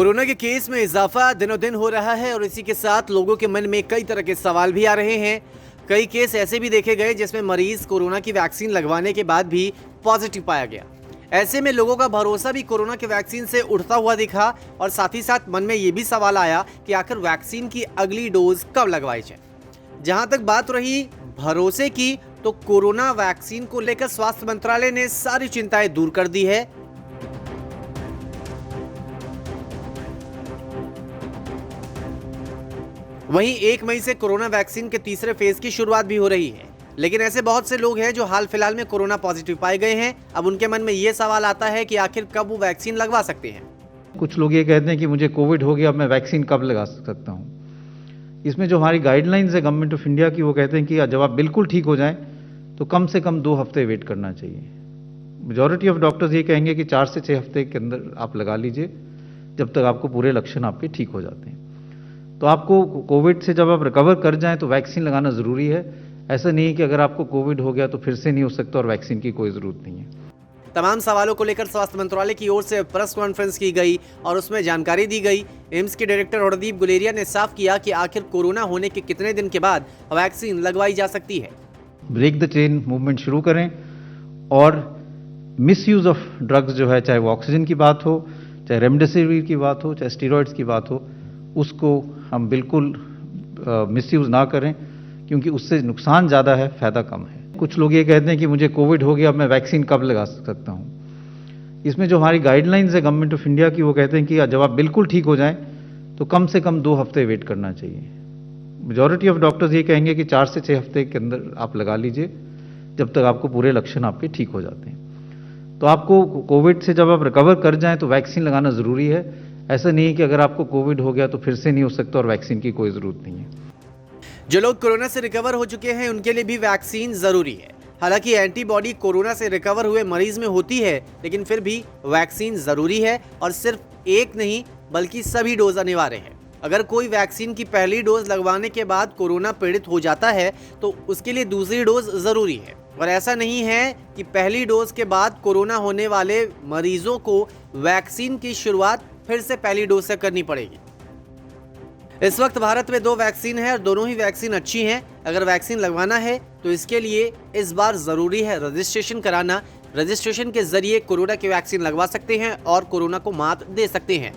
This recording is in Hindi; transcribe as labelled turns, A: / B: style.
A: कोरोना के केस में इजाफा दिनों दिन हो रहा है और इसी के साथ लोगों के मन में कई तरह के सवाल भी आ रहे हैं। कई केस ऐसे भी देखे गए जिसमें मरीज कोरोना की वैक्सीन लगवाने के बाद भी पॉजिटिव पाया गया। ऐसे में लोगों का भरोसा भी कोरोना के वैक्सीन से उठता हुआ दिखा और साथ ही साथ मन में ये भी सवाल आया कि आखिर वैक्सीन की अगली डोज कब लगवाई जाए। जहां तक बात रही भरोसे की, तो कोरोना वैक्सीन को लेकर स्वास्थ्य मंत्रालय ने सारी चिंताएं दूर कर दी है। वहीं 1 मई से कोरोना वैक्सीन के तीसरे फेज की शुरुआत भी हो रही है, लेकिन ऐसे बहुत से लोग हैं जो हाल फिलहाल में कोरोना पॉजिटिव पाए गए हैं। अब उनके मन में ये सवाल आता है कि आखिर कब वो वैक्सीन लगवा सकते हैं।
B: कुछ लोग ये कहते हैं कि मुझे कोविड हो गया, अब मैं वैक्सीन कब लगा सकता हूँ। इसमें जो हमारी गाइडलाइंस है गवर्नमेंट ऑफ इंडिया की, वो कहते हैं कि जब आप बिल्कुल ठीक हो जाएं तो कम से कम 2 हफ्ते वेट करना चाहिए। मेजॉरिटी ऑफ डॉक्टर्स ये कहेंगे कि 4 से 6 हफ्ते के अंदर आप लगा लीजिए, जब तक आपको पूरे लक्षण आपके ठीक हो जाते हैं। तो आपको कोविड से जब आप रिकवर कर जाएं तो वैक्सीन लगाना ज़रूरी है। ऐसा नहीं है कि अगर आपको कोविड हो गया तो फिर से नहीं हो सकता और वैक्सीन की कोई ज़रूरत नहीं है।
A: तमाम सवालों को लेकर स्वास्थ्य मंत्रालय की ओर से प्रेस कॉन्फ्रेंस की गई और उसमें जानकारी दी गई। एम्स के डायरेक्टर हरदीप गुलेरिया ने साफ किया कि आखिर कोरोना होने के कितने दिन के बाद वैक्सीन लगवाई जा सकती है।
B: ब्रेक द चेन मूवमेंट शुरू करें और मिसयूज ऑफ ड्रग्स जो है, चाहे वो ऑक्सीजन की बात हो, चाहे रेमडेसिविर की बात हो, चाहे स्टीरॉयड्स की बात हो, उसको हम बिल्कुल मिसयूज ना करें, क्योंकि उससे नुकसान ज़्यादा है, फ़ायदा कम है। कुछ लोग ये कहते हैं कि मुझे कोविड हो गया, अब मैं वैक्सीन कब लगा सकता हूँ। इसमें जो हमारी गाइडलाइंस है गवर्नमेंट ऑफ इंडिया की, वो कहते हैं कि जब आप बिल्कुल ठीक हो जाएं तो कम से कम 2 हफ्ते वेट करना चाहिए। मेजॉरिटी ऑफ डॉक्टर्स ये कहेंगे कि 4 से 6 हफ्ते के अंदर आप लगा लीजिए, जब तक आपको पूरे लक्षण आपके ठीक हो जाते हैं। तो आपको कोविड से जब आप रिकवर कर जाएं तो वैक्सीन लगाना ज़रूरी है। ऐसा नहीं है कि अगर आपको कोविड हो गया तो फिर से नहीं हो सकता और वैक्सीन की कोई ज़रूरत नहीं है।
A: जो लोग कोरोना से रिकवर हो चुके हैं उनके लिए भी वैक्सीन जरूरी है। हालांकि एंटीबॉडी कोरोना से रिकवर हुए मरीज में होती है, लेकिन फिर भी वैक्सीन जरूरी है और सिर्फ एक नहीं बल्कि सभी डोज अनिवार्य है। अगर कोई वैक्सीन की पहली डोज लगवाने के बाद कोरोना पीड़ित हो जाता है तो उसके लिए दूसरी डोज जरूरी है। और ऐसा नहीं है कि पहली डोज के बाद कोरोना होने वाले मरीजों को वैक्सीन की शुरुआत फिर से पहली डोज से करनी पड़ेगी। इस वक्त भारत में 2 वैक्सीन है और दोनों ही वैक्सीन अच्छी हैं। अगर वैक्सीन लगवाना है तो इसके लिए इस बार ज़रूरी है रजिस्ट्रेशन कराना। रजिस्ट्रेशन के जरिए कोरोना की वैक्सीन लगवा सकते हैं और कोरोना को मात दे सकते हैं।